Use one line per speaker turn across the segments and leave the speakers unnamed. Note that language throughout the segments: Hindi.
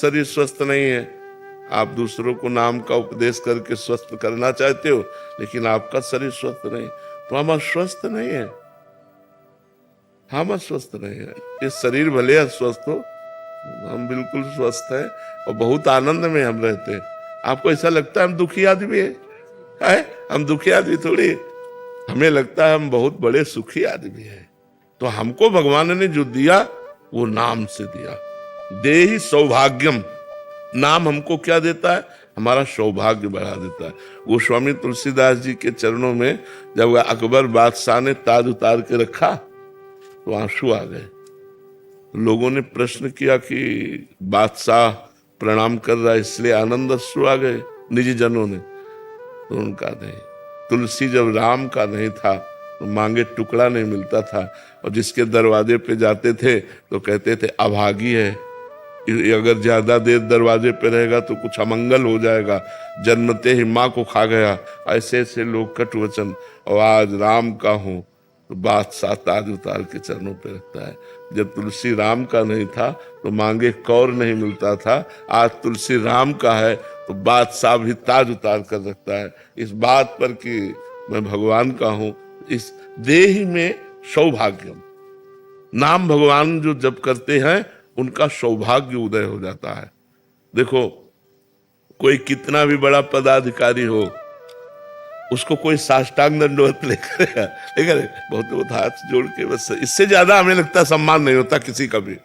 शरीर स्वस्थ नहीं है, आप दूसरों को नाम का उपदेश करके स्वस्थ करना चाहते हो, लेकिन आपका शरीर स्वस्थ नहीं, तो हम अस्वस्थ नहीं है, हम अस्वस्थ नहीं है। ये शरीर भले अस्वस्थ हो, हम बिल्कुल स्वस्थ है और बहुत आनंद में हम रहते हैं। आपको ऐसा लगता है हम दुखी आदमी है? हम दुखी आदमी थोड़ी, हमें लगता है हम बहुत बड़े सुखी आदमी हैं। तो हमको भगवान ने जो दिया वो नाम से दिया। देहि सौभाग्यम, नाम हमको क्या देता है? हमारा सौभाग्य बढ़ा देता है। वो स्वामी तुलसीदास जी के चरणों में जब अकबर बादशाह ने ताज उतार के रखा तो आंसू आ गए। लोगों ने प्रश्न किया कि बादशाह प्रणाम कर रहा है इसलिए आनंद अश्रु आ गए निजी जनों ने, तो उनका नहीं। तुलसी जब राम का नहीं था तो मांगे टुकड़ा नहीं मिलता था, और जिसके दरवाजे पे जाते थे तो कहते थे अभागी है, अगर ज्यादा देर दरवाजे पे रहेगा तो कुछ अमंगल हो जाएगा, जन्मते ही माँ को खा गया। ऐसे ऐसे लोग कट वचन, और आज राम का हूं तो बादशाह ताज उतार के चरणों पे रखता है। जब तुलसी राम का नहीं था तो मांगे कौर नहीं मिलता था, आज तुलसी राम का है तो बादशाह भी ताज उतार कर रखता है। इस बात पर कि मैं भगवान का हूं, इस देह में सौभाग्यम, नाम भगवान जो जब करते हैं उनका सौभाग्य उदय हो जाता है। देखो, कोई कितना भी बड़ा पदाधिकारी हो, उसको कोई साष्टांग दंडवत लेकर बहुत बहुत हाथ जोड़ के, बस इससे ज्यादा हमें लगता है सम्मान नहीं होता किसी का भी।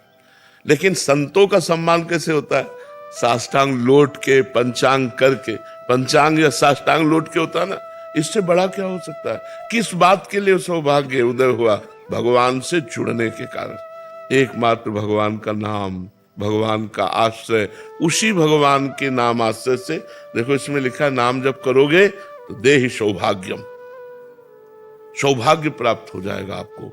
लेकिन संतों का सम्मान कैसे होता है? साष्टांग लौट के, पंचांग करके, पंचांग या साष्टांग लौट के होता है ना, इससे बड़ा क्या हो सकता है? किस बात के लिए सौभाग्य उदय हुआ? भगवान से जुड़ने के कारण। एकमात्र भगवान का नाम, भगवान का आश्रय, उसी भगवान के नाम आश्रय से, देखो इसमें लिखा है नाम जब करोगे तो देहि सौभाग्यम, सौभाग्य प्राप्त हो जाएगा आपको।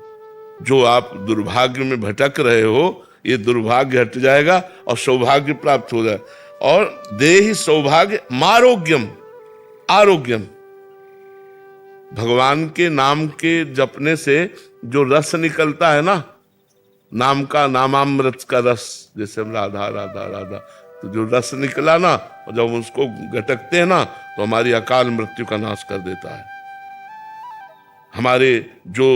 जो आप दुर्भाग्य में भटक रहे हो, ये दुर्भाग्य हट जाएगा और सौभाग्य प्राप्त हो जाए। और देहि सौभाग्य मारोग्यम, आरोग्यम, भगवान के नाम के जपने से जो रस निकलता है ना, नाम का, नामामृत का रस, जैसे हम राधा राधा राधा, तो जो रस निकला ना, और जब उसको घटकते हैं ना तो हमारी अकाल मृत्यु का नाश कर देता है। हमारे जो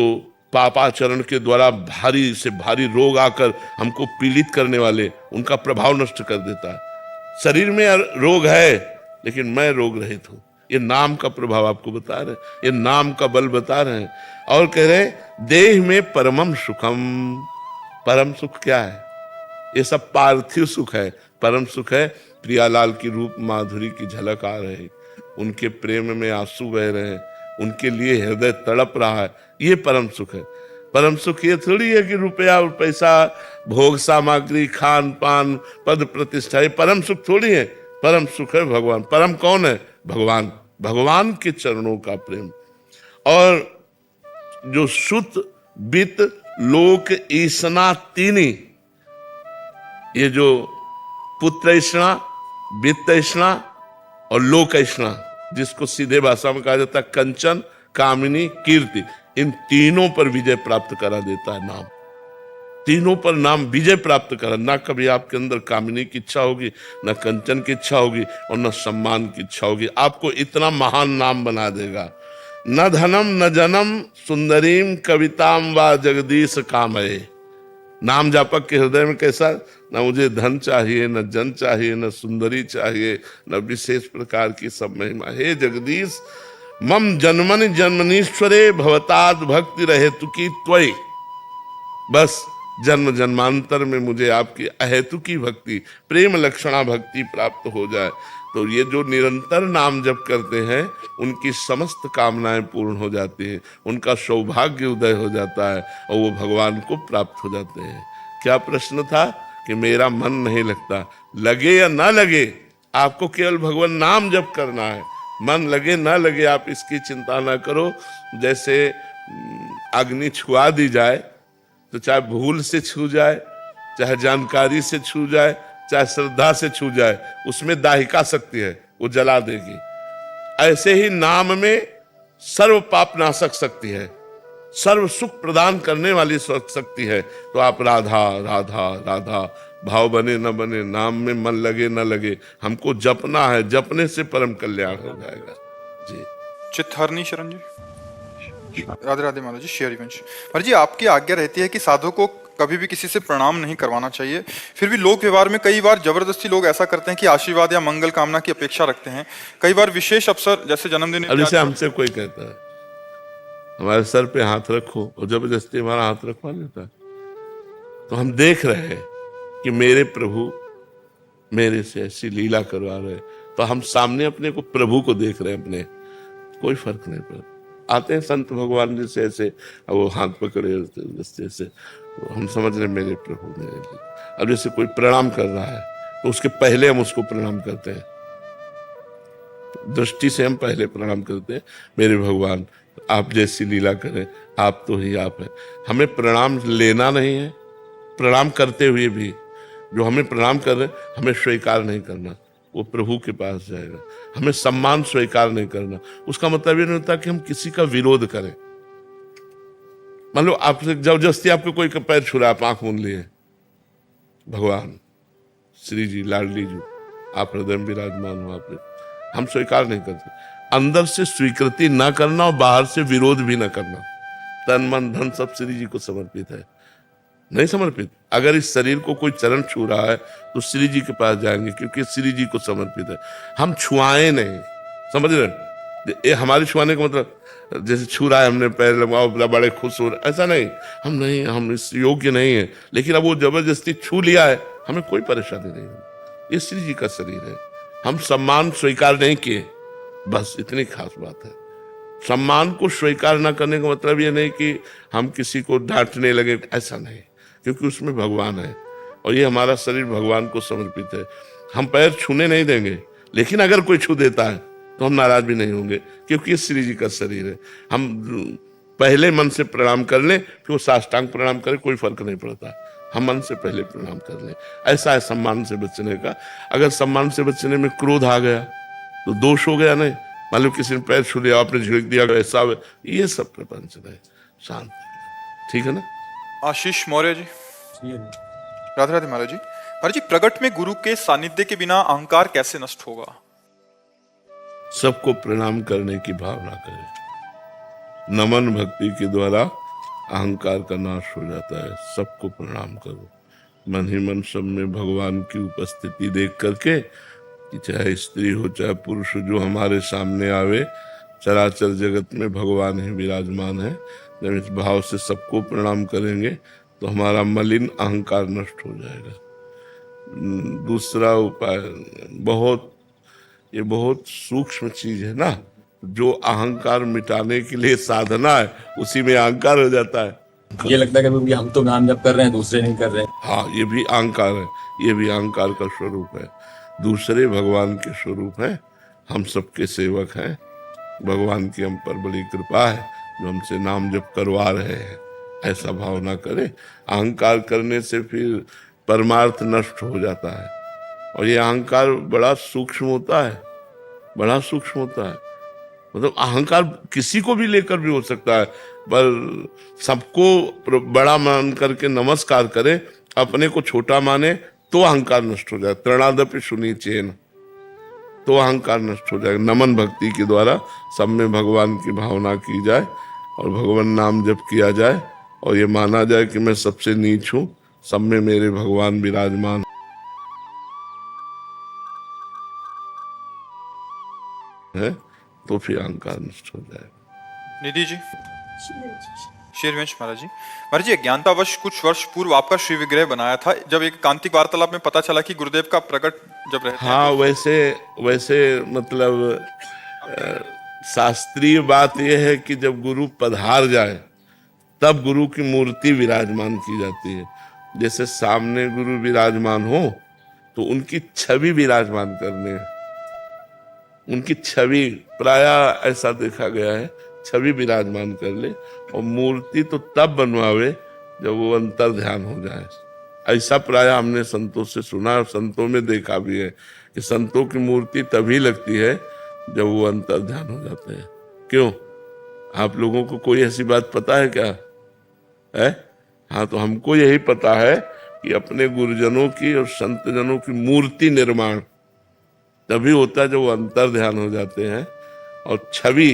पापाचरण के द्वारा भारी से भारी रोग आकर हमको पीड़ित करने वाले, उनका प्रभाव नष्ट कर देता है। शरीर में रोग है लेकिन मैं रोग रहित हूं। ये नाम का प्रभाव आपको बता रहे, ये नाम का बल बता रहे हैं। और कह रहे देह में परमम सुखम, परम सुख क्या है? ये सब पार्थिव सुख है। परम सुख है प्रियालाल की रूप माधुरी की झलक आ रही, उनके प्रेम में आंसू बह रहे हैं, उनके लिए हृदय तड़प रहा है, ये परम सुख है। परम सुख ये थोड़ी है कि रुपया और पैसा, भोग सामग्री, खान पान, पद प्रतिष्ठा, ये परम सुख थोड़ी है। परम सुख है भगवान। परम कौन है? भगवान, भगवान के चरणों का प्रेम। और जो सुत बित लोक ईसना तीनी, ये जो पुत्र ईष्णा, वित्त ईष्णा और लोक ईष्णा, जिसको सीधे भाषा में कहा जाता है कंचन, कामिनी, कीर्ति, इन तीनों पर विजय प्राप्त करा देता है नाम। तीनों पर नाम विजय प्राप्त करा। ना कभी आपके अंदर कामिनी की इच्छा होगी, ना कंचन की इच्छा होगी, और न सम्मान की इच्छा होगी। आपको इतना महान नाम बना देगा। न धनम न जनम सुंदरीम कविताम व जगदीश कामये। नाम जापक के हृदय में कैसा? न मुझे धन चाहिए, न जन चाहिए, न सुंदरी चाहिए, न विशेष प्रकार की सब महिमा। हे जगदीश, मम जन्मनि जन्मनीश्वरे भवताद भक्ति रहे तुकी त्वयि। बस जन्म जन्मांतर में मुझे आपकी अहेतुकी भक्ति, प्रेम लक्षणा भक्ति प्राप्त हो जाए। तो ये जो निरंतर नाम जप करते हैं, उनकी समस्त कामनाएं पूर्ण हो जाती हैं, उनका सौभाग्य उदय हो जाता है और वो भगवान को प्राप्त हो जाते हैं। क्या प्रश्न था कि मेरा मन नहीं लगता? लगे या ना लगे, आपको केवल भगवान नाम जप करना है। मन लगे ना लगे आप इसकी चिंता ना करो। जैसे अग्नि छुआ दी जाए तो चाहे भूल से छू जाए, चाहे जानकारी से छू जाए, चाहे श्रद्धा से छू जाए, उसमें दाहिका शक्ति है, वो जला देगी। ऐसे ही नाम में सर्व पाप नाशक शक्ति है, सर्व सुख प्रदान करने वाली शक्ति है। तो आप राधा राधा राधा भाव बने न बने, नाम में मन लगे न लगे, हमको जपना है, जपने से परम कल्याण हो जाएगा। जी
चित्तहरणी शरण जी। राधे राधे महाराज जी। शेयर वंश महाराज जी, आपकी आज्ञा रहती है कि साधु को कभी भी किसी से प्रणाम नहीं करवाना चाहिए, फिर भी लोक व्यवहार में कई बार जबरदस्ती लोग ऐसा करते हैं कि आशीर्वाद या मंगल कामना की अपेक्षा रखते हैं। कई बार विशेष अवसर जैसे जन्मदिन
अब जैसे हमसे कोई कहता है हमारे सर पे हाथ रखो और जबरदस्ती हमारा हाथ रखवा लेता है, तो हम देख रहे हैं कि मेरे प्रभु मेरे से ऐसी लीला करवा रहे हैं, तो हम सामने अपने को प्रभु को देख रहे हैं, अपने कोई फर्क नहीं पड़ता। आते हैं संत भगवान जी से ऐसे, वो हाथ पकड़े रस्ते से, तो हम समझ रहे मेरे प्रभु मेरे लिए। अब जैसे कोई प्रणाम कर रहा है तो उसके पहले हम उसको प्रणाम करते हैं, दृष्टि से हम पहले प्रणाम करते हैं, मेरे भगवान आप जैसी लीला करें, आप तो ही आप है। हमें प्रणाम लेना नहीं है, प्रणाम करते हुए भी जो हमें प्रणाम कर रहे हैं हमें स्वीकार नहीं करना, वो प्रभु के पास जाएगा। हमें सम्मान स्वीकार नहीं करना, उसका मतलब ये नहीं होता कि हम किसी का विरोध करें। मान लो आपसे जबरदस्ती आपको कोई पैर छू रहा, आप आंख मूंद लिए, भगवान श्री जी लाडली जी आप हृदय में विराजमान हो, आपने, हम स्वीकार नहीं करते। अंदर से स्वीकृति ना करना और बाहर से विरोध भी ना करना। तन मन धन सब श्री जी को समर्पित है, नहीं समर्पित। अगर इस शरीर को कोई चरण छू रहा है तो श्री जी के पास जाएंगे, क्योंकि श्री जी को समर्पित है। हम छुआए नहीं, समझ रहे? ये हमारे छुआने का मतलब जैसे छू रहा है हमने पैर लगाओ बड़े खुश हो रहे, ऐसा नहीं। हम नहीं, हम इस योग्य नहीं है, लेकिन अब वो जबरदस्ती छू लिया है, हमें कोई परेशानी नहीं है। ये श्री जी का शरीर है, हम सम्मान स्वीकार नहीं किए, बस इतनी खास बात है। सम्मान को स्वीकार न करने का मतलब ये नहीं कि हम किसी को डांटने लगे, ऐसा नहीं, क्योंकि उसमें भगवान है और ये हमारा शरीर भगवान को समर्पित है। हम पैर छूने नहीं देंगे, लेकिन अगर कोई छू देता है तो हम नाराज भी नहीं होंगे, क्योंकि ये श्री जी का शरीर है। हम पहले मन से प्रणाम कर लें, फिर वो साष्टांग प्रणाम करें, कोई फर्क नहीं पड़ता। हम मन से पहले प्रणाम कर लें, ऐसा है सम्मान से बचने का। अगर सम्मान से बचने में क्रोध आ गया तो दोष हो गया नहीं। मान लो किसी ने पैर छू लिया, आपने झिड़क दिया, ऐसा, ये सब प्रपंच है, शांत, ठीक है ना।
आशीष मौर्य जी। राधे राधे महाराज जी। महाराज जी, प्रगट में गुरु के सानिध्य के बिना अहंकार कैसे नष्ट होगा?
सबको प्रणाम करने की भावना करें, नमन भक्ति के द्वारा अहंकार का नाश हो जाता है। सबको प्रणाम करो, मन ही मन सब में भगवान की उपस्थिति देख करके, कि चाहे स्त्री हो चाहे पुरुष हो, जो हमारे सामने आवे, चराचर जगत में भगवान ही विराजमान है। जब इस भाव से सबको प्रणाम करेंगे तो हमारा मलिन अहंकार नष्ट हो जाएगा। दूसरा उपाय बहुत सूक्ष्म चीज है ना, जो अहंकार मिटाने के लिए साधना है, उसी में अहंकार हो जाता है।
ये लगता है कि हम तो नाम जप कर रहे हैं, दूसरे नहीं कर रहे हैं।
हाँ, ये भी अहंकार है, ये भी अहंकार का स्वरूप है। दूसरे भगवान के स्वरूप है, हम सबके सेवक हैं। भगवान की हम पर बड़ी कृपा है जो हमसे नाम जप करवा रहे हैं, ऐसा भावना करें। अहंकार करने से फिर परमार्थ नष्ट हो जाता है, और ये अहंकार बड़ा सूक्ष्म होता है, बड़ा सूक्ष्म होता है। मतलब अहंकार किसी को भी लेकर भी हो सकता है, पर सबको बड़ा मान करके नमस्कार करे, अपने को छोटा माने तो अहंकार नष्ट हो जाए। तृणादपि सुनी चेन, तो अहंकार नष्ट हो जाएगा। नमन भक्ति के द्वारा सब में भगवान की भावना की जाए और भगवान नाम जप किया जाए, और ये माना जाए कि मैं सबसे नीच हूं, सब में मेरे भगवान विराजमान है, तो फिर अहंकार नष्ट हो जाएगा।
निधि जी। शेरवंश महाराज जी। महाराज जी, अज्ञानतावश कुछ वर्ष पूर्व आपका श्री विग्रह बनाया था, जब एक कांतिक वार्तालाप में पता चला कि गुरुदेव का प्रकट जब रहते
हाँ, वैसे मतलब शास्त्रीय बात यह है कि जब गुरु पधार जाए तब गुरु की मूर्ति विराजमान की जाती है। जैसे सामने गुरु विराजमान हो तो उनकी छवि विराजमान करनी है, उनकी छवि, प्राय ऐसा देखा गया है, छवि विराजमान कर ले, और मूर्ति तो तब बनवावे जब वो अंतर ध्यान हो जाए। ऐसा प्राय हमने संतों से सुना और संतों में देखा भी है कि संतों की मूर्ति तभी लगती है जब वो अंतर ध्यान हो जाते हैं। क्यों? आप लोगों को कोई ऐसी बात पता है क्या? है? हाँ, तो हमको यही पता है कि अपने गुरुजनों की और संतजनों की मूर्ति निर्माण तभी होता है जब वो अंतर ध्यान हो जाते हैं, और छवि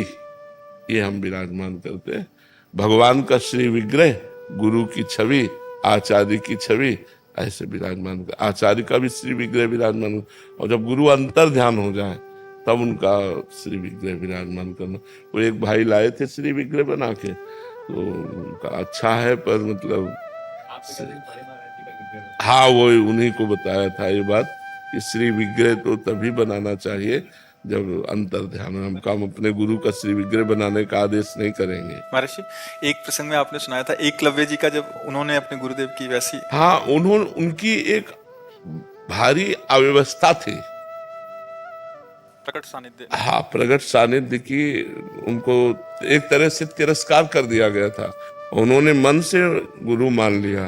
ये हम विराजमान करते हैं। भगवान का श्री विग्रह, गुरु की छवि, आचार्य की छवि, ऐसे विराजमान कर, आचार्य का भी श्री विग्रह विराजमान हो, और जब गुरु अंतर ध्यान हो जाए तब उनका श्री विग्रह विराजमान करना। वो एक भाई लाए थे श्री विग्रह बना के, तो उनका अच्छा है, पर मतलब हाँ वो उन्हीं को बताया था ये बात कि श्री विग्रह तो तभी बनाना चाहिए जब अंतर ध्यान। हम अपने गुरु का श्री विग्रह बनाने का आदेश नहीं करेंगे।
महाराज जी, एक प्रसंग में आपने सुनाया था एकलव्य जी का, जब उन्होंने अपने गुरुदेव की वैसी,
हाँ उनकी एक भारी अव्यवस्था थी,
प्रकट सानिध्य,
हाँ प्रकट सानिध्य की उनको एक तरह से तिरस्कार कर दिया गया था। उन्होंने मन से गुरु मान लिया,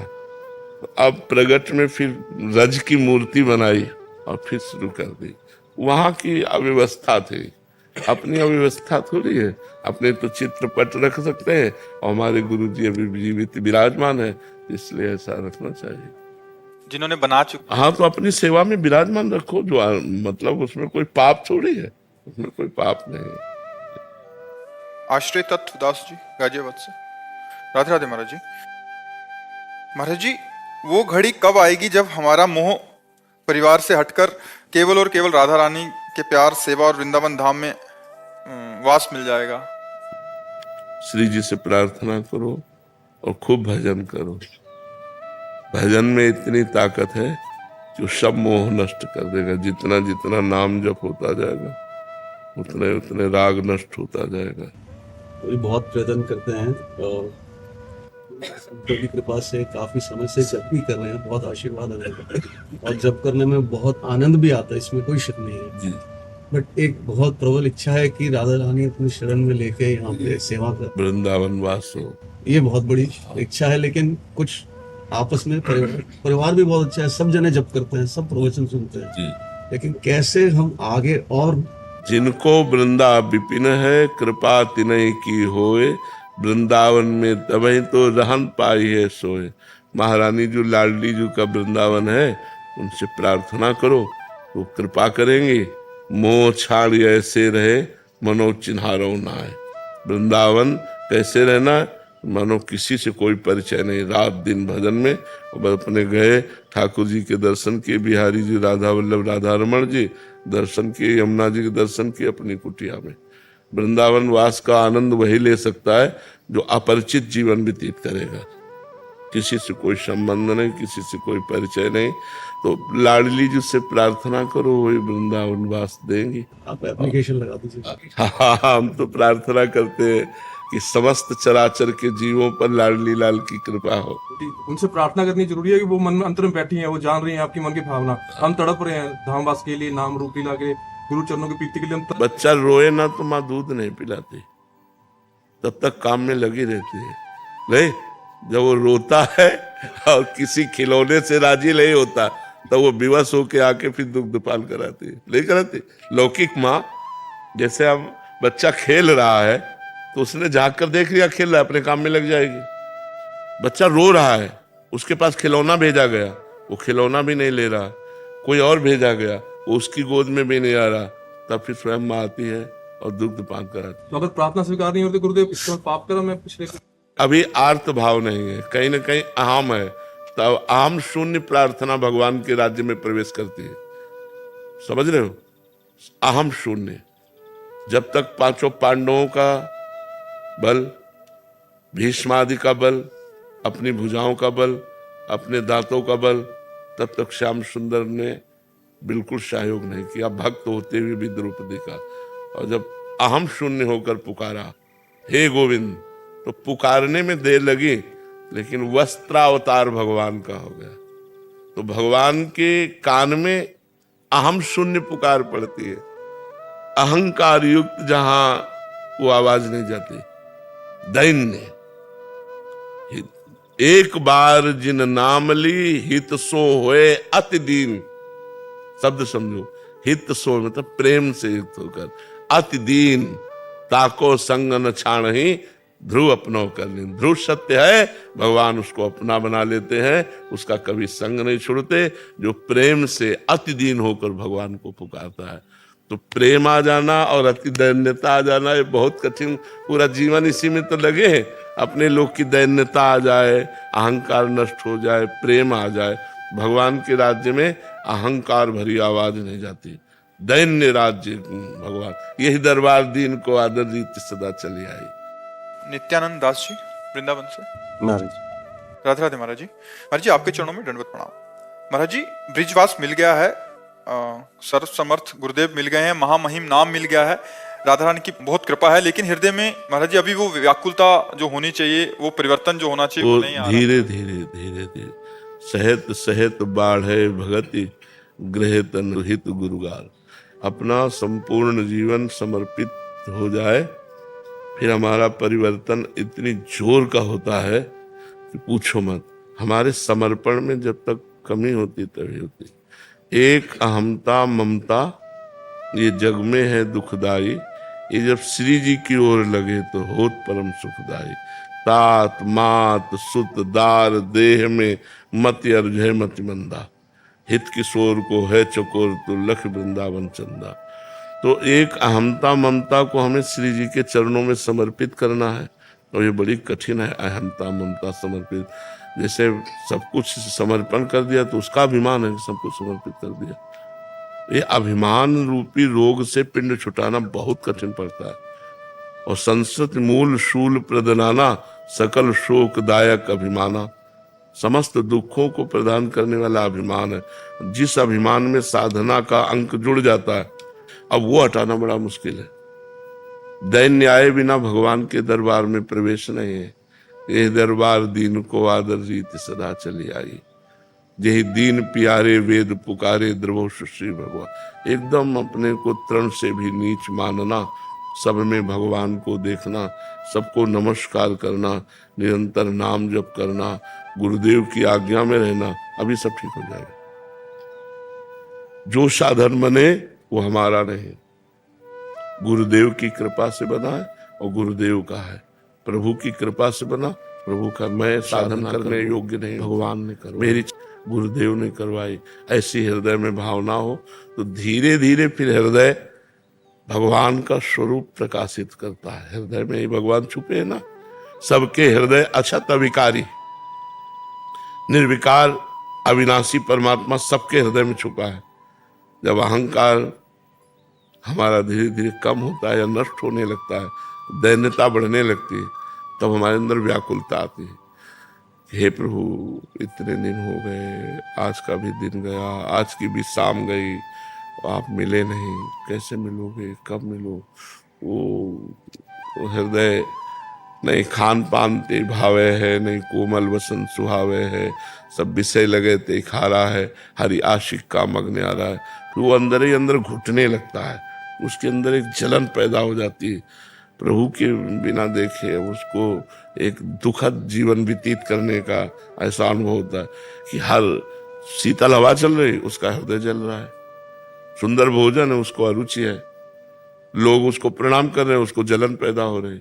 अब प्रगट में फिर रज की मूर्ति बनाई और फिर शुरू कर दी। वहां की अव्यवस्था थी, अपनी अव्यवस्था थोड़ी है। अपने तो चित्रपट रख सकते हैं, और हमारे गुरु जी अभी जीवित विराजमान है, इसलिए ऐसा रखना चाहिए।
जिन्होंने बना चुके,
हाँ तो अपनी सेवा में विराजमान रखो, जो मतलब उसमें कोई पाप थोड़ी है, उसमें कोई पाप नहीं है।
आश्रय तत्व दास जी गाजियाबाद से, राधे राधे महाराज जी। महाराज जी, वो घड़ी कब आएगी जब हमारा मोह परिवार से हटकर केवल और केवल राधा रानी के प्यार, सेवा और वृंदावन धाम में वास मिल जाएगा?
श्री जी से प्रार्थना करो और खूब भजन करो। भजन में इतनी ताकत है जो सब मोह नष्ट कर देगा। जितना जितना नाम जप होता जाएगा उतने उतने राग नष्ट होता जाएगा।
कोई बहुत प्रयत्न करते हैं और संतों की कृपा से काफी समय से जप भी कर रहे हैं, बहुत आशीर्वाद है और जप करने में बहुत आनंद भी आता है, इसमें कोई शक नहीं है
जी।
बट एक बहुत प्रबल इच्छा है कि राधा रानी अपनी शरण में लेके यहाँ पे सेवा कर,
वृंदावन वास हो,
ये बहुत बड़ी इच्छा है। लेकिन कुछ आपस में परिवार भी बहुत अच्छा है, सब जने जप करते हैं, सब प्रवचन सुनते हैं
जी।
लेकिन कैसे हम आगे और
जिनको वृंदा विपिन है, कृपा तिनहि की होए, वृंदावन में तबही तो रहन पाई है सोए। महारानी जो लाडली जो का वृंदावन है, उनसे प्रार्थना करो, वो कृपा करेंगे। मोह छाड़ ऐसे रहे, मनो चिन्हारो नाय। वृंदावन कैसे रहना, मानो किसी से कोई परिचय नहीं, रात दिन भजन में। और अपने गए ठाकुर जी के दर्शन किए, बिहारी जी, राधा वल्लभ, राधा रमण जी दर्शन किए, यमुना जी के दर्शन किए अपनी कुटिया में। वृंदावन वास का आनंद वही ले सकता है जो अपरिचित जीवन व्यतीत करेगा, किसी से कोई संबंध नहीं, किसी से कोई परिचय नहीं। तो लाडली जी से प्रार्थना करो, वही वृंदावन वास देंगी।
आप एप्लीकेशन लगा दीजिए।
हाँ, हम तो प्रार्थना करते हैं कि समस्त चराचर के जीवों पर लाडली लाल की कृपा हो।
उनसे प्रार्थना करनी जरूरी है कि वो मन में अंतर में बैठी हैं, वो जान रही हैं आपकी मन की भावना। हम तड़प रहे हैं धामवास के लिए, नाम रूप लीला के, गुरु चरणों की प्रीति के लिए। हम
बच्चा रोए ना तो माँ दूध नहीं पिलाती, तब तक काम में लगी रहती है। नहीं, जब वो रोता है और किसी खिलौने से राजी नहीं होता, तो वो विवश होके आके फिर दुग्ध पान कराती है, नहीं कराती। लौकिक माँ, जैसे हम बच्चा खेल रहा है तो उसने झांक कर देख लिया, खेल रहा है, अपने काम में लग जाएगी। बच्चा रो रहा है, उसके पास खिलौना भेजा गया, वो खिलौना भी नहीं ले रहा, कोई और भेजा गया, वो उसकी गोद में भी नहीं आ रहा, तब फिर स्वयं माँ आती है और दुग्ध पान कराती।
तो अगर प्रार्थना स्वीकार नहीं होती गुरुदेव, इसका पाप कर्म है पिछले।
अभी आर्त भाव नहीं है, कहीं ना कहीं अहम है, तब अहम शून्य प्रार्थना भगवान के राज्य में प्रवेश करती है। समझ रहे हो, अहम शून्य। जब तक पांचों पांडवों का बल, भीष्मादि का बल, अपनी भुजाओं का बल, अपने दांतों का बल, तब तक श्याम सुंदर ने बिल्कुल सहयोग नहीं किया, भक्त होते हुए भी द्रौपदी का। और जब अहम शून्य होकर पुकारा, हे गोविंद, तो पुकारने में देर लगी, लेकिन वस्त्रावतार भगवान का हो गया। तो भगवान के कान में अहम शून्य पुकार पड़ती है, अहंकार युक्त जहां वो आवाज नहीं जाती। दैन्य, एक बार जिन नाम ली, हित सो होए अति दीन। शब्द समझो, हित सो मतलब प्रेम से युक्त होकर, अति दीन, ताको संग न छाणहि, ध्रुव अपनो कर ली। ध्रुव सत्य है, भगवान उसको अपना बना लेते हैं, उसका कभी संग नहीं छोड़ते। जो प्रेम से अति दीन होकर भगवान को पुकारता है, तो प्रेम आ जाना और अति दैन्यता आ जाना ये बहुत कठिन। पूरा जीवन इसी में तो लगे हैं। अपने लोग की दैन्यता आ जाए, अहंकार नष्ट हो जाए, प्रेम आ जाए। भगवान के राज्य में अहंकार भरी आवाज नहीं जाती। दैन्य राज्य भगवान, यही दरबार दीन को आदर रीति सदा चली आई।
नित्यानंद दास जी वृंदावन से।
महाराज
राधे राधे महाराज जी। महाराज जी आपके चरणों में दंडवत प्रणाम। महाराज जी ब्रिजवास मिल गया है, सर्व समर्थ गुरुदेव मिल गए हैं, महामहिम नाम मिल गया है, राधा रानी की बहुत कृपा है, लेकिन हृदय में महाराज जी अभी वो व्याकुलता जो होनी चाहिए, वो परिवर्तन जो होना चाहिए वो नहीं आ रहा।
धीरे धीरे धीरे धीरे सहत सहत बाढ़े भगति गृह तन हित गुरुगार। अपना संपूर्ण जीवन समर्पित हो जाए, फिर हमारा परिवर्तन इतनी जोर का होता है कि पूछो मत। हमारे समर्पण में जब तक कमी होती तभी होती। एक अहमता ममता ये जग में है दुखदाई, ये जब श्री जी की ओर लगे तो होत परम सुखदाई। तात मात सुत दार देह में मत अर्जय मति मंदा, हित किशोर को है चकोर तो लख वृंदावन चंदा। तो एक अहमता ममता को हमें श्री जी के चरणों में समर्पित करना है, और ये बड़ी कठिन है अहमता ममता समर्पित। जैसे सब कुछ समर्पण कर दिया तो उसका अभिमान है कि सब कुछ समर्पित कर दिया। ये अभिमान रूपी रोग से पिंड छुटाना बहुत कठिन पड़ता है। और संस्कृत मूल शूल प्रदनाना सकल शोकदायक अभिमाना, समस्त दुखों को प्रदान करने वाला अभिमान है। जिस अभिमान में साधना का अंक जुड़ जाता है, अब वो हटाना बड़ा मुश्किल है। दैन्य आए बिना भगवान के दरबार में प्रवेश नहीं है। ये दरबार दीन को आदर रीति सदा चली आई। यही दीन प्यारे वेद पुकारे द्रवो श्री भगवान। एकदम अपने को तृण से भी नीच मानना, सब में भगवान को देखना, सबको नमस्कार करना, निरंतर नाम जप करना, गुरुदेव की आज्ञा में रहना, अभी सब ठीक हो जाएगा। जो साधन बने वो हमारा नहीं, गुरुदेव की कृपा से बना है और गुरुदेव का है। प्रभु की कृपा से बना, प्रभु का। मैं साधन करने योग्य नहीं, भगवान ने करवाई, मेरी गुरुदेव ने करवाई। ऐसी हृदय में भावना हो तो धीरे धीरे फिर हृदय भगवान का स्वरूप प्रकाशित करता है। हृदय में ही भगवान छुपे हैं ना। सबके हृदय अक्षत अविकारी निर्विकार अविनाशी परमात्मा सबके हृदय में छुपा है। जब अहंकार हमारा धीरे धीरे कम होता है या नष्ट होने लगता है, दैन्यता बढ़ने लगती है, तब हमारे अंदर व्याकुलता आती है। हे प्रभु इतने दिन हो गए, आज का भी दिन गया, आज की भी शाम गई, आप मिले नहीं, कैसे मिलोगे, कब मिलो। वो हृदय नहीं खान पान ते भावे है, नहीं कोमल वसन सुहावे है, सब विषय लगे ते खारा है, हरि आशिक का मग्न आ रहा है। तो वो अंदर ही अंदर घुटने लगता है, उसके अंदर एक जलन पैदा हो जाती है। प्रभु के बिना देखे उसको एक दुखद जीवन व्यतीत करने का ऐसा अनुभव होता है कि हर शीतल हवा चल रही, उसका हृदय जल रहा है। सुंदर भोजन है, उसको अरुचि है। लोग उसको प्रणाम कर रहे हैं, उसको जलन पैदा हो रही,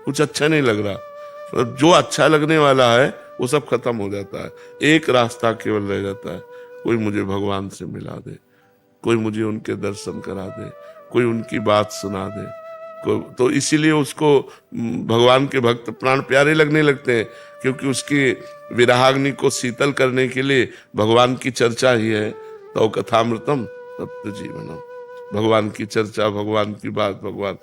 कुछ अच्छा नहीं लग रहा। मतलब जो अच्छा लगने वाला है वो सब खत्म हो जाता है। एक रास्ता केवल रह जाता है, कोई मुझे भगवान से मिला दे, कोई मुझे उनके दर्शन करा दे, कोई उनकी बात सुना दे। तो इसीलिए उसको भगवान के भक्त प्राण प्यारे लगने लगते हैं, क्योंकि उसकी विरहाग्नि को शीतल करने के लिए भगवान की चर्चा ही है। तो कथामृतम तप्त जीवनम, भगवान की चर्चा, भगवान की बात, भगवान।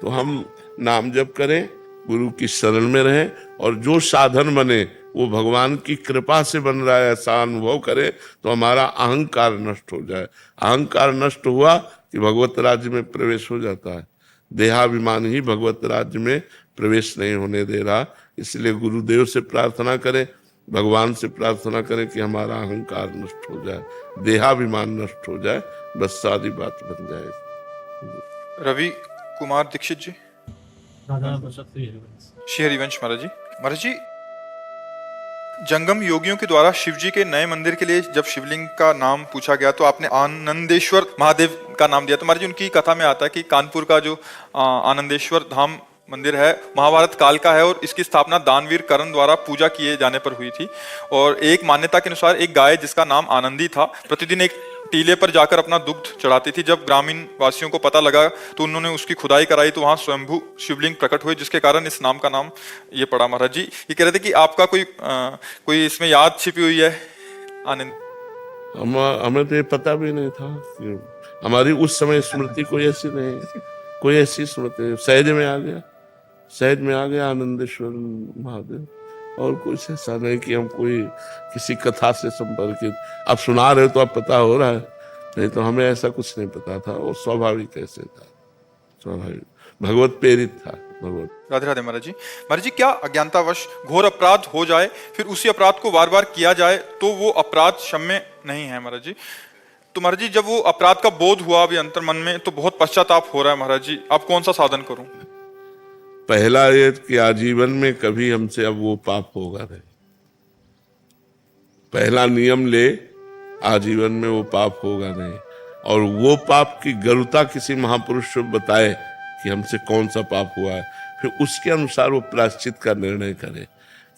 तो हम नाम जप करें, गुरु की शरण में रहें, और जो साधन बने वो भगवान की कृपा से बन रहा है, ऐसा अनुभव करें, तो हमारा अहंकार नष्ट हो जाए। अहंकार नष्ट हुआ कि भगवत राज्य में प्रवेश हो जाता है। देहाभिमान ही भगवत राज्य में प्रवेश नहीं होने दे रहा। इसलिए गुरुदेव से प्रार्थना करें, भगवान से प्रार्थना करें कि हमारा अहंकार नष्ट हो जाए, देहाभिमान नष्ट हो जाए, बस सारी बात बन जाए।
रवि कुमार दीक्षित जी, श्री हरिवंश महाराज जी। महाराज जी जंगम योगियों के द्वारा शिव जी के नए मंदिर के लिए जब शिवलिंग का नाम पूछा गया तो आपने आनंदेश्वर महादेव का नाम दिया। तो महाराज जी उनकी कथा में आता है कि कानपुर का जो आनंदेश्वर धाम मंदिर है, महाभारत काल का है और इसकी स्थापना दानवीर कर्ण द्वारा पूजा किए जाने पर हुई थी। और एक मान्यता के अनुसार एक गाय जिसका नाम आनंदी था प्रतिदिन एक टीले पर जाकर अपना दुग्ध चढ़ाती थी। जब ग्रामीण वासियों को पता लगा तो उन्होंने उसकी खुदाई कराई तो वहां स्वयंभू शिवलिंग प्रकट हुए, जिसके कारण इस नाम का नाम ये पड़ा। महाराज जी ये कह रहे थे कि आपका कोई इसमें याद छिपी हुई है आनंद?
हमें तो ये पता भी नहीं था कि हमारी उस समय स्मृति कोई ऐसी नहीं, कोई ऐसी स्मृति सहज में आ गया, सहज में आ गया आनंदेश्वर महादेव। और कुछ ऐसा नहीं कि हम कोई किसी कथा से संपर्कित, आप सुना रहे हो तो आप पता हो रहा है, नहीं तो हमें ऐसा कुछ नहीं पता था। और स्वाभाविक ऐसे था, स्वाभाविक भगवत प्रेरित था भगवत।
राधे राधे महाराज जी। महाराज जी क्या अज्ञानतावश घोर अपराध हो जाए फिर उसी अपराध को बार बार किया जाए तो वो अपराध क्षम्य नहीं है महाराज जी? तो महाराज जी जब वो अपराध का बोध हुआ अभी अंतर मन में तो बहुत पश्चाताप हो रहा है महाराज जी, अब कौन सा साधन करूं?
पहला ये कि आजीवन में कभी हमसे अब वो पाप होगा नहीं। पहला नियम ले, आजीवन में वो पाप होगा नहीं। और वो पाप की गरुता किसी महापुरुष को बताए कि हमसे कौन सा पाप हुआ है, फिर उसके अनुसार वो प्रायश्चित का निर्णय करे।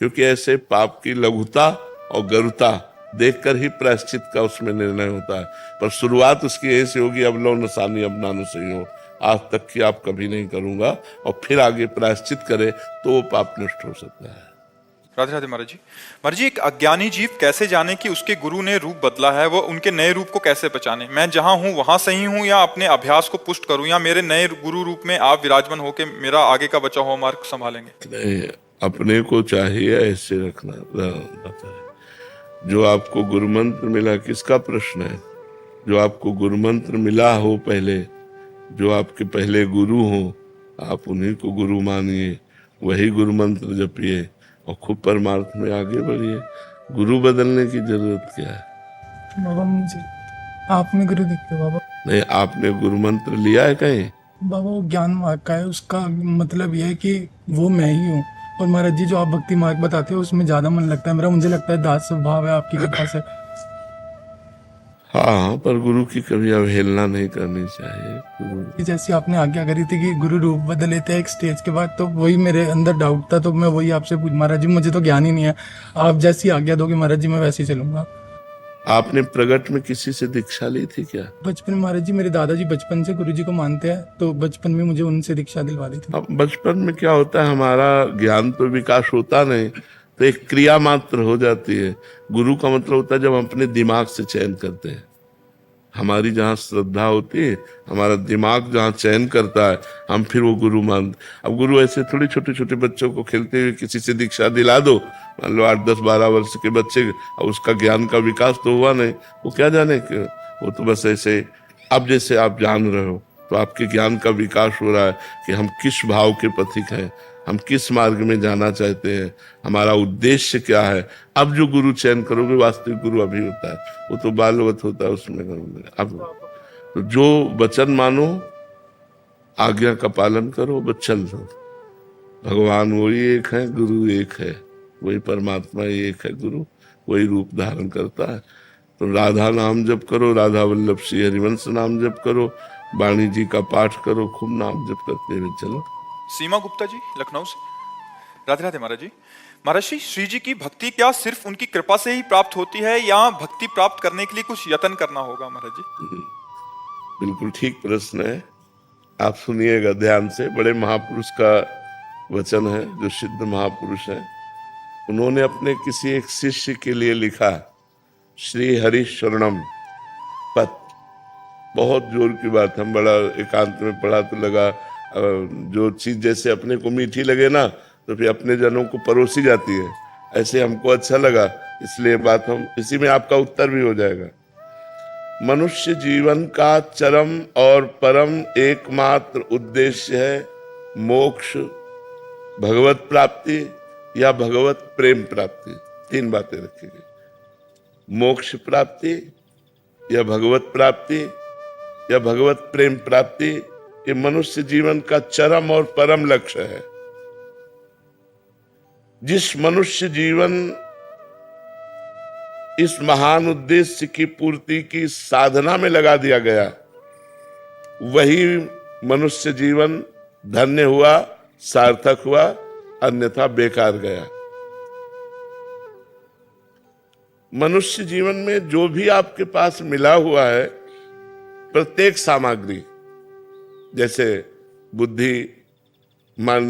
क्योंकि ऐसे पाप की लघुता और गरुता देखकर ही प्रायश्चित का उसमें निर्णय होता है। पर शुरुआत उसकी ऐसी होगी, अब लो नसानी अब नानु सही हो, आज तक की आप कभी नहीं करूंगा, और फिर आगे प्रायश्चित करे तो वो पाप नष्ट हो सकता है।
राधे राधे महाराज जी। महाराज जी एक अज्ञानी जीव कैसे जाने कि उसके गुरु ने रूप बदला है, वो उनके नए रूप को कैसे पहचाने? मैं जहां हूं वहां सही हूं या अपने अभ्यास को पुष्ट करूं, या मेरे नए गुरु रूप में आप विराजमान होकर मेरा आगे का बचा हुआ मार्ग संभालेंगे?
नहीं, अपने को चाहिए ऐसे रखना रहता है। जो आपको गुरु मंत्र मिला, किसका प्रश्न है? जो आपको गुरु मंत्र मिला हो, पहले जो आपके पहले गुरु हो, आप उन्हीं को गुरु मानिए, वही गुरु मंत्र जपिए और खूब परमार्थ में आगे बढ़िए। गुरु बदलने की जरूरत क्या है?
बाबा मुझे आपने गुरु दिखते बाबा।
नहीं, आपने गुरु मंत्र लिया है कहीं?
बाबा वो ज्ञान मार्ग का है, उसका मतलब यह है कि वो मैं ही हूँ। और महाराज जी जो आप भक्ति मार्ग बताते हो उसमें ज्यादा मन लगता है मेरा, मुझे लगता है दास स्वभाव है आपकी कृपा से।
हाँ, पर गुरु की कभी अवहेलना नहीं करनी चाहिए। गुरु
जैसे आपने आज्ञा करी थी कि गुरु रूप बदल लेते हैं एक स्टेज के बाद, तो वही मेरे अंदर डाउट था, तो मैं वही आपसे पूछ, महाराज जी मुझे तो ज्ञान ही नहीं है, आप जैसी आज्ञा दोगे महाराज जी मैं वैसे ही चलूंगा।
आपने प्रगट में किसी से दीक्षा ली थी क्या?
बचपन में महाराज जी मेरे दादाजी बचपन से गुरु जी को मानते हैं, तो बचपन में मुझे उनसे दीक्षा दिलवा दी थी।
अब बचपन में क्या होता है, हमारा ज्ञान तो विकास होता नहीं, तो एक क्रिया मात्र हो जाती है। गुरु का मतलब होता है जब हम अपने दिमाग से चयन करते हैं। हमारी जहाँ श्रद्धा होती है, हमारा दिमाग जहाँ चयन करता है, हम फिर वो गुरु मानते। अब गुरु ऐसे थोड़ी छोटे छोटे बच्चों को खेलते हुए किसी से दीक्षा दिला दो, मान लो 8, 10, 12 वर्ष के बच्चे, और उसका ज्ञान का विकास तो हुआ नहीं, वो क्या जाने कि वो तो बस ऐसे। अब जैसे आप जान रहे हो तो आपके ज्ञान का विकास हो रहा है कि हम किस भाव के पथिक हैं, हम किस मार्ग में जाना चाहते हैं, हमारा उद्देश्य क्या है। अब जो गुरु चयन करोगे, वास्तविक गुरु अभी होता है, वो तो बालवत होता है उसमें। अब तो जो वचन मानो, आज्ञा का पालन करो, बस चल दो। भगवान वही एक है, गुरु एक है, वही परमात्मा एक है, गुरु वही रूप धारण करता है। तो राधा नाम जप करो, राधा वल्लभ श्री हरिवंश नाम जप करो, वाणी जी का पाठ करो, खूब नाम जप करते हुए चलो।
सीमा गुप्ता जी लखनऊ से। राधे राधे महाराज जी। महाराज श्री जी की भक्ति क्या सिर्फ उनकी कृपा से ही प्राप्त होती है या भक्ति प्राप्त करने के लिए कुछ यत्न करना होगा महाराज जी?
बिल्कुल ठीक प्रश्न है, आप सुनिएगा ध्यान से। बड़े महापुरुष का वचन है, जो सिद्ध महापुरुष है, उन्होंने अपने किसी एक शिष्य के लिए लिखा, श्री हरि शरणम पत। बहुत जोर की बात, हम बड़ा एकांत में पढ़ा तो लगा, जो चीज जैसे अपने को मीठी लगे ना, तो फिर अपने जनों को परोसी जाती है, ऐसे हमको अच्छा लगा, इसलिए बात हम इसी में आपका उत्तर भी हो जाएगा। मनुष्य जीवन का चरम और परम एकमात्र उद्देश्य है मोक्ष, भगवत प्राप्ति या भगवत प्रेम प्राप्ति। 3 बातें रखी गई, मोक्ष प्राप्ति या भगवत प्राप्ति या भगवत प्रेम प्राप्ति। ये मनुष्य जीवन का चरम और परम लक्ष्य है। जिस मनुष्य जीवन इस महान उद्देश्य की पूर्ति की साधना में लगा दिया गया, वही मनुष्य जीवन धन्य हुआ सार्थक हुआ, अन्यथा बेकार गया। मनुष्य जीवन में जो भी आपके पास मिला हुआ है, प्रत्येक सामग्री, जैसे बुद्धि, मन,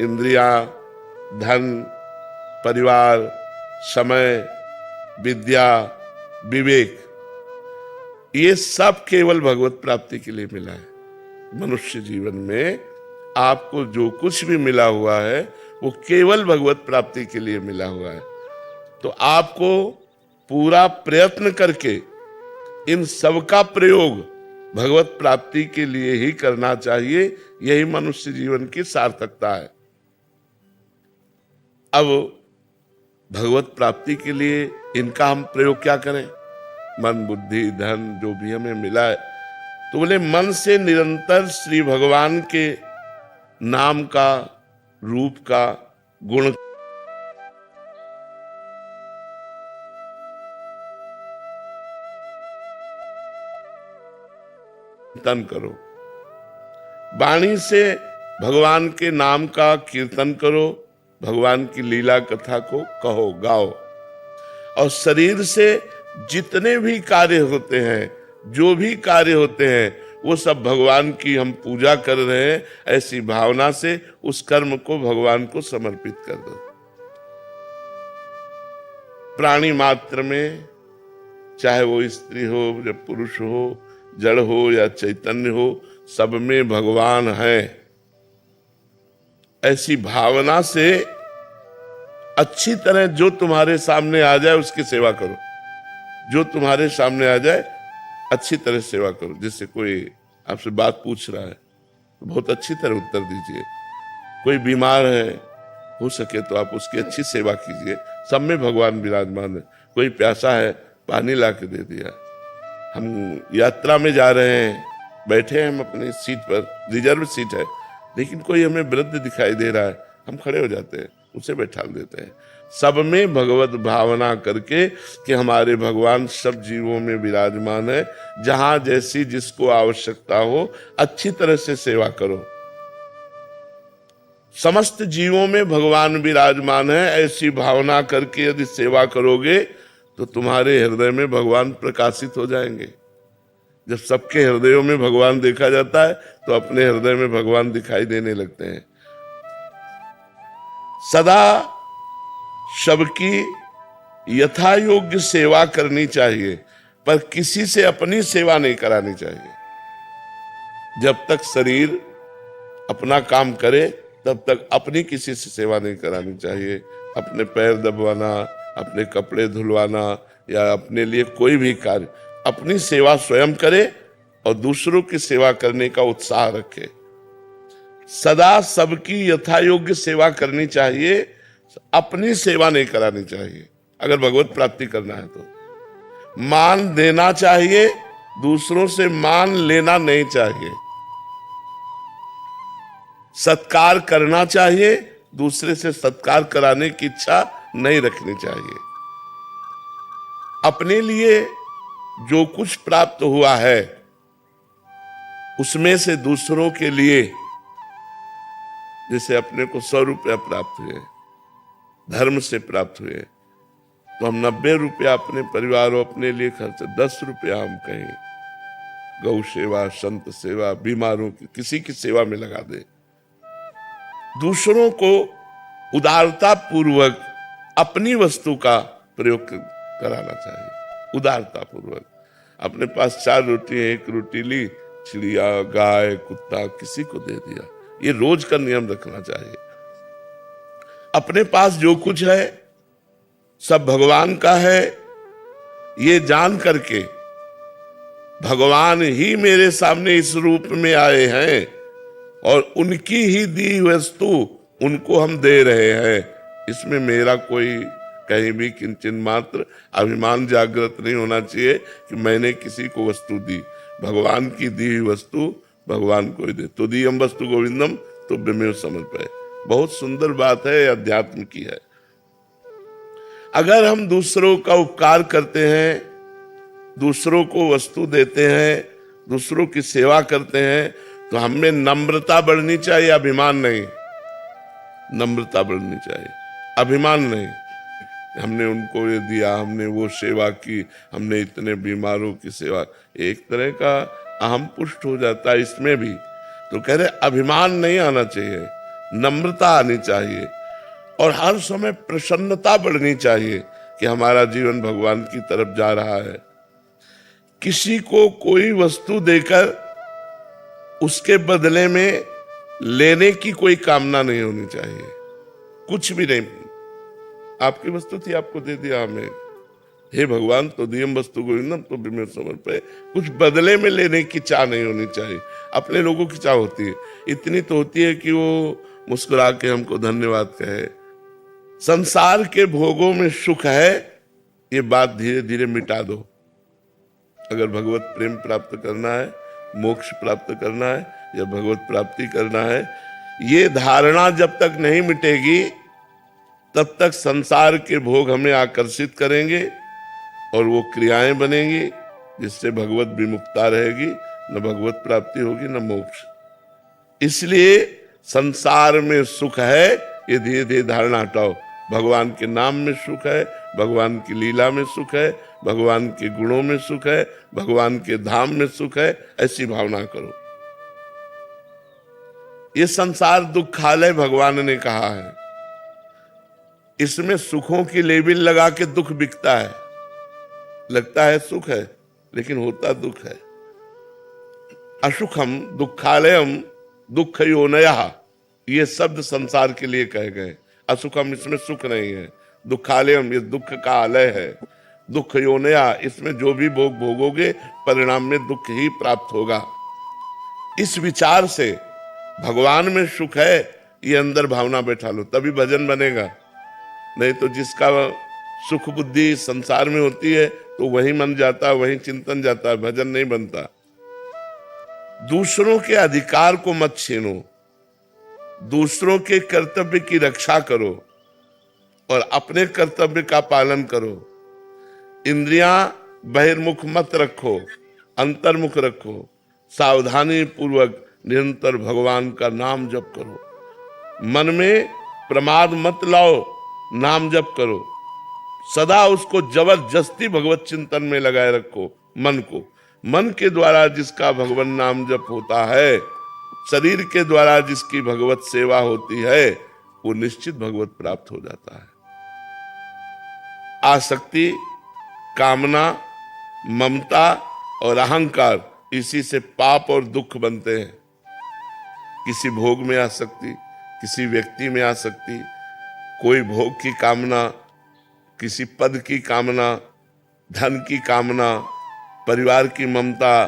इंद्रिया, धन, परिवार, समय, विद्या, विवेक, ये सब केवल भगवत प्राप्ति के लिए मिला है। मनुष्य जीवन में आपको जो कुछ भी मिला हुआ है वो केवल भगवत प्राप्ति के लिए मिला हुआ है। तो आपको पूरा प्रयत्न करके इन सब का प्रयोग भगवत प्राप्ति के लिए ही करना चाहिए। यही मनुष्य जीवन की सार्थकता है। अब भगवत प्राप्ति के लिए इनका हम प्रयोग क्या करें? मन, बुद्धि, धन जो भी हमें मिला है, तो बोले मन से निरंतर श्री भगवान के नाम का, रूप का, गुण कीर्तन करो। वाणी से भगवान के नाम का कीर्तन करो, भगवान की लीला कथा को कहो, गाओ। और शरीर से जितने भी कार्य होते हैं, जो भी कार्य होते हैं, वो सब भगवान की हम पूजा कर रहे हैं, ऐसी भावना से उस कर्म को भगवान को समर्पित कर दो। प्राणी मात्र में, चाहे वो स्त्री हो या पुरुष हो, जड़ हो या चैतन्य हो, सब में भगवान है। ऐसी भावना से अच्छी तरह जो तुम्हारे सामने आ जाए उसकी सेवा करो। जो तुम्हारे सामने आ जाए अच्छी तरह सेवा करो। जैसे कोई आपसे बात पूछ रहा है तो बहुत अच्छी तरह उत्तर दीजिए। कोई बीमार है, हो सके तो आप उसकी अच्छी सेवा कीजिए। सब में भगवान विराजमान है। कोई प्यासा है, पानी ला के दे दिया। हम यात्रा में जा रहे हैं, बैठे हैं हम अपनी सीट पर, रिजर्व सीट है, लेकिन कोई हमें वृद्ध दिखाई दे रहा है, हम खड़े हो जाते हैं, उसे बैठा देते हैं। सब में भगवत भावना करके कि हमारे भगवान सब जीवों में विराजमान है। जहां जैसी जिसको आवश्यकता हो अच्छी तरह से सेवा करो। समस्त जीवों में भगवान विराजमान है, ऐसी भावना करके यदि सेवा करोगे तो तुम्हारे हृदय में भगवान प्रकाशित हो जाएंगे। जब सबके हृदयों में भगवान देखा जाता है तो अपने हृदय में भगवान दिखाई देने लगते हैं। सदा सबकी यथा योग्य सेवा करनी चाहिए, पर किसी से अपनी सेवा नहीं करानी चाहिए। जब तक शरीर अपना काम करे तब तक अपनी किसी से सेवा नहीं करानी चाहिए। अपने पैर दबवाना, अपने कपड़े धुलवाना या अपने लिए कोई भी कार्य, अपनी सेवा स्वयं करे और दूसरों की सेवा करने का उत्साह रखे। सदा सबकी यथा योग्य सेवा करनी चाहिए, अपनी सेवा नहीं करानी चाहिए। अगर भगवत प्राप्ति करना है तो मान देना चाहिए, दूसरों से मान लेना नहीं चाहिए। सत्कार करना चाहिए, दूसरे से सत्कार कराने की इच्छा नहीं रखनी चाहिए। अपने लिए जो कुछ प्राप्त हुआ है उसमें से दूसरों के लिए, जैसे अपने को 100 रुपया प्राप्त हुए, धर्म से प्राप्त हुए, तो हम 90 रुपया अपने परिवार और अपने लिए खर्च, 10 रुपया हम कहीं गौ सेवा, संत सेवा, बीमारों की किसी की सेवा में लगा दे। दूसरों को उदारता पूर्वक अपनी वस्तु का प्रयोग कराना चाहिए। उदारता पूर्वक अपने पास 4 रोटी है, 1 रोटी ली, चिड़िया, गाय, कुत्ता किसी को दे दिया। ये रोज का नियम रखना चाहिए। अपने पास जो कुछ है सब भगवान का है, ये जान करके भगवान ही मेरे सामने इस रूप में आए हैं और उनकी ही दी वस्तु उनको हम दे रहे हैं। इसमें मेरा कोई कहीं भी किंचन मात्र अभिमान जागृत नहीं होना चाहिए कि मैंने किसी को वस्तु दी। भगवान की दी हुई वस्तु भगवान को ही दे। तो दीयम वस्तु गोविंदम तुभ्यमेव समर्पये। बहुत सुंदर बात है, अध्यात्म की है। अगर हम दूसरों का उपकार करते हैं, दूसरों को वस्तु देते हैं, दूसरों की सेवा करते हैं, तो हमें नम्रता बढ़नी चाहिए, अभिमान नहीं। नम्रता बढ़नी चाहिए, अभिमान नहीं। हमने उनको ये दिया, हमने वो सेवा की, हमने इतने बीमारों की सेवा, एक तरह का अहम पुष्ट हो जाता है इसमें भी। तो कह रहे अभिमान नहीं आना चाहिए, नम्रता आनी चाहिए, और हर समय प्रसन्नता बढ़नी चाहिए कि हमारा जीवन भगवान की तरफ जा रहा है। किसी को कोई वस्तु देकर उसके बदले में लेने की कोई कामना नहीं होनी चाहिए, कुछ भी नहीं। आपकी वस्तु थी, आपको दे दिया हमें, हे भगवान तो दियम वस्तु गोविंदम तो बिमेर समर्पय, कुछ बदले में लेने की चाह नहीं होनी चाहिए। अपने लोगों की चाह होती है, इतनी तो होती है कि वो मुस्कुरा के हमको धन्यवाद कहे। संसार के भोगों में सुख है, ये बात धीरे धीरे मिटा दो। अगर भगवत प्रेम प्राप्त करना है, मोक्ष प्राप्त करना है, या भगवत प्राप्ति करना है, ये धारणा जब तक नहीं मिटेगी तब तक संसार के भोग हमें आकर्षित करेंगे और वो क्रियाएं बनेंगी जिससे भगवत विमुक्ता रहेगी, न भगवत प्राप्ति होगी न मोक्ष। इसलिए संसार में सुख है, ये धीरे धीरे धारणा हटाओ। भगवान के नाम में सुख है, भगवान की लीला में सुख है, भगवान के गुणों में सुख है, भगवान के धाम में सुख है, ऐसी भावना करो। ये संसार दुखालय भगवान ने कहा है, इसमें सुखों की लेबिल लगा के दुख बिकता है। लगता है सुख है लेकिन होता दुख है। असुखम दुखालयम दुख योनयः, ये शब्द संसार के लिए कहे गए। असुखम, इसमें सुख नहीं है। दुखालयम, ये दुख का आलय है। दुख योनया, इसमें जो भी भोग भोगोगे परिणाम में दुख ही प्राप्त होगा। इस विचार से भगवान में सुख है, ये अंदर भावना बैठा लो, तभी भजन बनेगा। नहीं तो जिसका सुख बुद्धि संसार में होती है तो वही मन जाता है, वही चिंतन जाता है, भजन नहीं बनता। दूसरों के अधिकार को मत छीनो, दूसरों के कर्तव्य की रक्षा करो और अपने कर्तव्य का पालन करो। इंद्रियां बहिर्मुख मत रखो, अंतर्मुख रखो। सावधानी पूर्वक निरंतर भगवान का नाम जप करो। मन में प्रमाद मत लाओ, नाम जप करो। सदा उसको जबरदस्ती भगवत चिंतन में लगाए रखो मन को। मन के द्वारा जिसका भगवान नाम जप होता है, शरीर के द्वारा जिसकी भगवत सेवा होती है, वो निश्चित भगवत प्राप्त हो जाता है। आसक्ति, कामना, ममता और अहंकार, इसी से पाप और दुख बनते हैं। किसी भोग में आसक्ति, किसी व्यक्ति में आसक्ति, कोई भोग की कामना, किसी पद की कामना, धन की कामना, परिवार की ममता,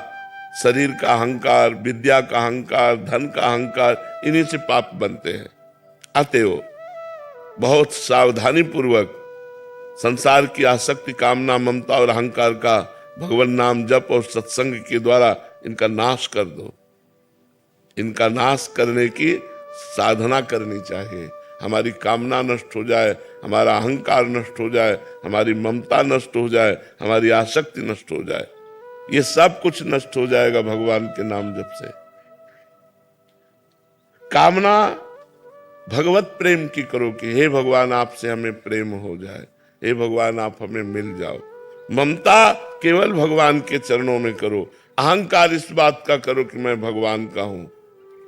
शरीर का अहंकार, विद्या का अहंकार, धन का अहंकार, इन्हीं से पाप बनते हैं। अतएव बहुत सावधानी पूर्वक संसार की आसक्ति, कामना, ममता और अहंकार का भगवान नाम जप और सत्संग के द्वारा इनका नाश कर दो। इनका नाश करने की साधना करनी चाहिए। हमारी कामना नष्ट हो जाए, हमारा अहंकार नष्ट हो जाए, हमारी ममता नष्ट हो जाए, हमारी आसक्ति नष्ट हो जाए, ये सब कुछ नष्ट हो जाएगा भगवान के नाम जप से। कामना भगवत प्रेम की करो कि हे भगवान आपसे हमें प्रेम हो जाए, हे भगवान आप हमें मिल जाओ। ममता केवल भगवान के चरणों में करो। अहंकार इस बात का करो कि मैं भगवान का हूं,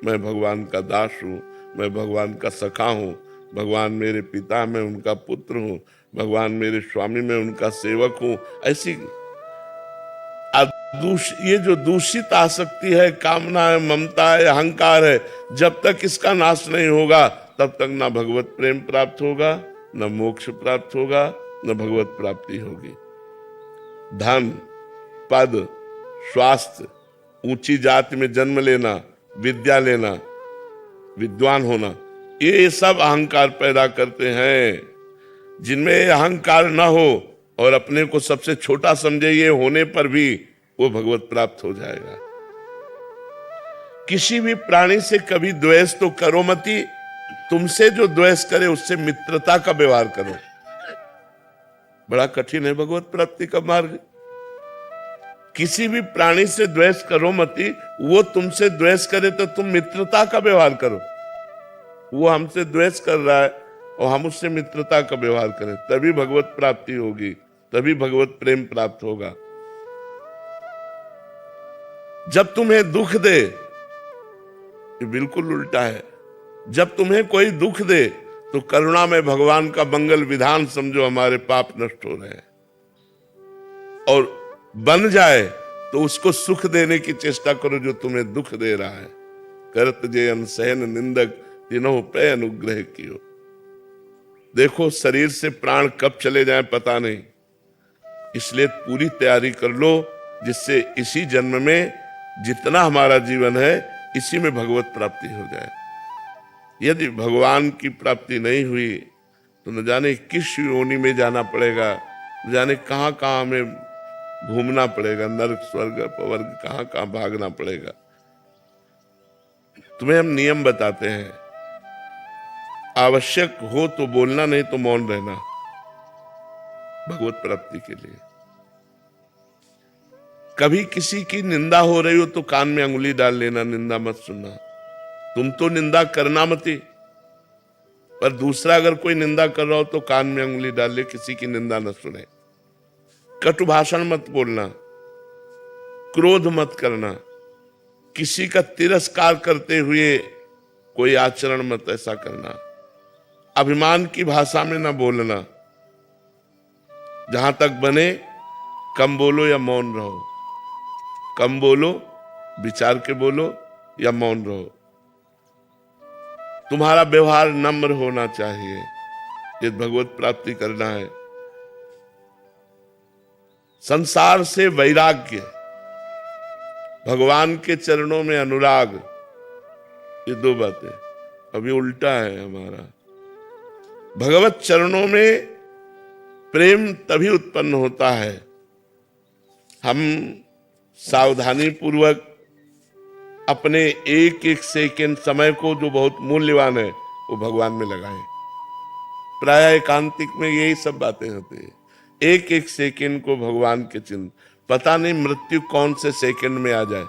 मैं भगवान का दास हूं, मैं भगवान का सखा हूं, भगवान मेरे पिता, मैं उनका पुत्र हूं, भगवान मेरे स्वामी, मैं उनका सेवक हूं। ऐसी ये जो दूषित आसक्ति है, कामना है, ममता है, अहंकार है, जब तक इसका नाश नहीं होगा तब तक ना भगवत प्रेम प्राप्त होगा, न मोक्ष प्राप्त होगा, न भगवत प्राप्ति होगी। धन, पद, स्वास्थ्य, ऊंची जाति में जन्म लेना, विद्या लेना, विद्वान होना, ये सब अहंकार पैदा करते हैं। जिनमें अहंकार न हो और अपने को सबसे छोटा समझे, ये होने पर भी वो भगवत प्राप्त हो जाएगा। किसी भी प्राणी से कभी द्वेष तो करो मती, तुमसे जो द्वेष करे उससे मित्रता का व्यवहार करो। बड़ा कठिन है भगवत प्राप्ति का मार्ग। किसी भी प्राणी से द्वेष करो मती, वो तुमसे द्वेष करे तो तुम मित्रता का व्यवहार करो। वो हमसे द्वेष कर रहा है और हम उससे मित्रता का व्यवहार करें, तभी भगवत प्राप्ति होगी, तभी भगवत प्रेम प्राप्त होगा। जब तुम्हें दुख दे, ये बिल्कुल उल्टा है, जब तुम्हें कोई दुख दे तो करुणा में भगवान का मंगल विधान समझो, हमारे पाप नष्ट हो रहे हैं। और बन जाए तो उसको सुख देने की चेष्टा करो जो तुम्हें दुख दे रहा है। करत जे अनसहन निंदक तिन्हों पे अनुग्रह कियो। देखो शरीर से प्राण कब चले जाए पता नहीं, इसलिए पूरी तैयारी कर लो, जिससे इसी जन्म में जितना हमारा जीवन है इसी में भगवत प्राप्ति हो जाए। यदि भगवान की प्राप्ति नहीं हुई तो न जाने किस योनि में जाना पड़ेगा, न जाने कहां कहां हमें घूमना पड़ेगा, नरक स्वर्ग अपवर्ग कहां कहां भागना पड़ेगा। तुम्हें हम नियम बताते हैं, आवश्यक हो तो बोलना, नहीं तो मौन रहना भगवत प्राप्ति के लिए। कभी किसी की निंदा हो रही हो तो कान में अंगुली डाल लेना, निंदा मत सुनना। तुम तो निंदा करना मत, पर दूसरा अगर कोई निंदा कर रहा हो तो कान में अंगुली डाल ले, किसी की निंदा न सुने। कटु भाषण मत बोलना, क्रोध मत करना, किसी का तिरस्कार करते हुए कोई आचरण मत ऐसा करना, अभिमान की भाषा में न बोलना। जहां तक बने कम बोलो या मौन रहो, कम बोलो, विचार के बोलो या मौन रहो। तुम्हारा व्यवहार नम्र होना चाहिए, ये भगवत प्राप्ति करना है। संसार से वैराग्य, भगवान के चरणों में अनुराग, ये दो बातें अभी उल्टा है हमारा। भगवत चरणों में प्रेम तभी उत्पन्न होता है हम सावधानी पूर्वक अपने एक एक सेकंड समय को, जो बहुत मूल्यवान है, वो भगवान में लगाएं। प्राय एकांतिक में यही सब बातें होती है, एक एक सेकंड को भगवान के चिंतन। पता नहीं मृत्यु कौन से सेकंड में आ जाए,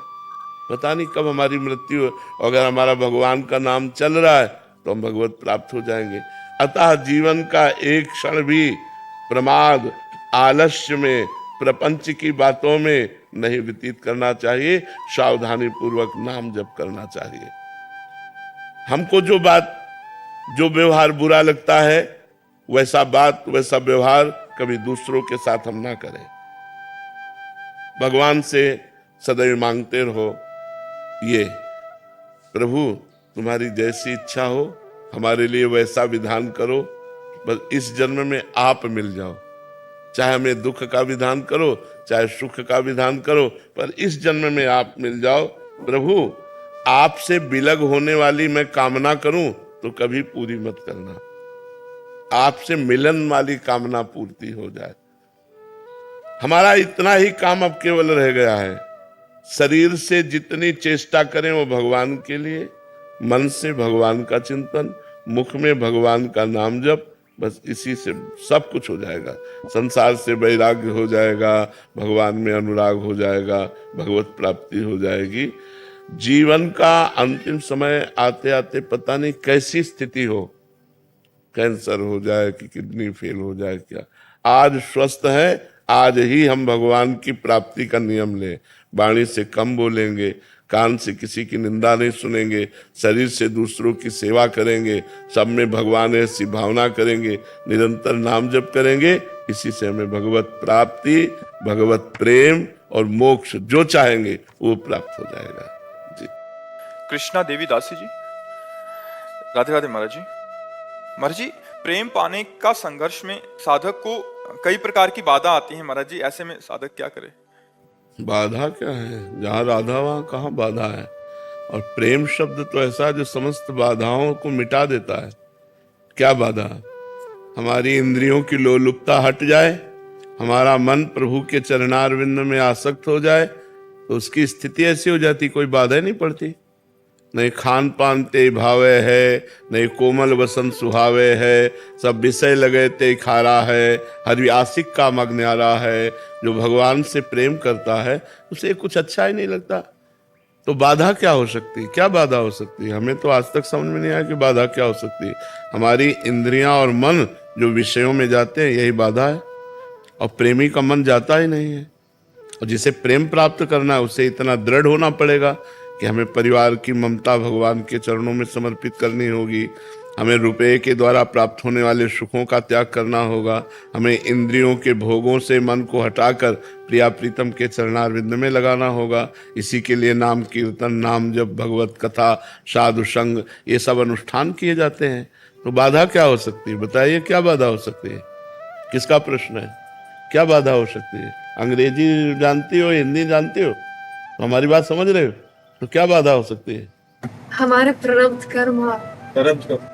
पता नहीं कब हमारी मृत्यु हो। अगर हमारा भगवान का नाम चल रहा है तो हम भगवत प्राप्त हो जाएंगे। अतः जीवन का एक क्षण भी प्रमाद, आलस्य में, प्रपंच की बातों में नहीं व्यतीत करना चाहिए, सावधानी पूर्वक नाम जप करना चाहिए। हमको जो बात, जो व्यवहार बुरा लगता है, वैसा बात, वैसा व्यवहार कभी दूसरों के साथ हम ना करें। भगवान से सदैव मांगते रहो, ये प्रभु तुम्हारी जैसी इच्छा हो हमारे लिए वैसा विधान करो, बस इस जन्म में आप मिल जाओ। चाहे हमें दुख का विधान करो, चाहे सुख का विधान करो, पर इस जन्म में आप मिल जाओ। प्रभु आपसे विलग होने वाली मैं कामना करूं तो कभी पूरी मत करना, आपसे मिलन वाली कामना पूर्ति हो जाए। हमारा इतना ही काम अब केवल रह गया है, शरीर से जितनी चेष्टा करें वो भगवान के लिए, मन से भगवान का चिंतन, मुख में भगवान का नाम जप, बस इसी से सब कुछ हो जाएगा। संसार से वैराग्य हो जाएगा, भगवान में अनुराग हो जाएगा, भगवत प्राप्ति हो जाएगी। जीवन का अंतिम समय आते आते पता नहीं कैसी स्थिति हो, कैंसर हो जाए कि किडनी फेल हो जाए, क्या आज स्वस्थ है, आज ही हम भगवान की प्राप्ति का नियम लें। वाणी से कम बोलेंगे, कान से किसी की निंदा नहीं सुनेंगे, शरीर से दूसरों की सेवा करेंगे, सब में भगवान ऐसी भावना करेंगे, निरंतर नाम जप करेंगे। इसी से हमें भगवत प्राप्ति, भगवत प्रेम और मोक्ष जो चाहेंगे वो प्राप्त हो जाएगा। जी।
कृष्णा देवी दासी जी, राधे राधे महाराज जी। महाराज जी, प्रेम पाने का संघर्ष में साधक को कई प्रकार की बाधा आती है महाराज जी, ऐसे में साधक क्या करे?
बाधा क्या है, जहाँ राधा वहाँ कहाँ बाधा है। और प्रेम शब्द तो ऐसा है जो समस्त बाधाओं को मिटा देता है। क्या बाधा? हमारी इंद्रियों की लोलुपता हट जाए, हमारा मन प्रभु के चरणारविंद में आसक्त हो जाए, तो उसकी स्थिति ऐसी हो जाती, कोई बाधा नहीं पड़ती। नहीं खान पान ते भावे है, नहीं कोमल वसन सुहावे है, सब विषय लगे ते खारा है, हरि आशिक का मग न्यारा है। जो भगवान से प्रेम करता है उसे कुछ अच्छा ही नहीं लगता। तो बाधा क्या हो सकती है? क्या बाधा हो सकती है? हमें तो आज तक समझ में नहीं आया कि बाधा क्या हो सकती है। हमारी इंद्रियां और मन जो विषयों में जाते हैं यही बाधा है, और प्रेमी का मन जाता ही नहीं है। और जिसे प्रेम प्राप्त करना है उसे इतना दृढ़ होना पड़ेगा कि हमें परिवार की ममता भगवान के चरणों में समर्पित करनी होगी, हमें रुपये के द्वारा प्राप्त होने वाले सुखों का त्याग करना होगा, हमें इंद्रियों के भोगों से मन को हटाकर प्रिया प्रीतम के चरणारविंद में लगाना होगा। इसी के लिए नाम कीर्तन, नाम जप, भगवत कथा, साधु संग, ये सब अनुष्ठान किए जाते हैं। तो बाधा क्या हो सकती है? बताइए, क्या बाधा हो सकती है? किसका प्रश्न है? क्या बाधा हो सकती है? अंग्रेजी जानती हो, हिंदी जानती हो, तो हमारी बात समझ रहे हो? तो क्या बाधा हो सकती है?
हमारे प्रारब्ध कर्म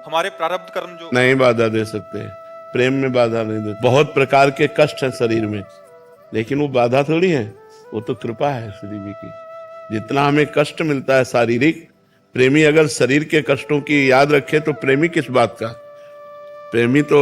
हमारे प्रारब्ध कर्म जो
नहीं बाधा दे सकते, प्रेम में बाधा नहीं देते। बहुत प्रकार के कष्ट हैं शरीर में, लेकिन वो बाधा थोड़ी है, वो तो कृपा है श्री जी की। जितना हमें कष्ट मिलता है शारीरिक, प्रेमी अगर शरीर के कष्टों की याद रखे तो प्रेमी किस बात का? प्रेमी तो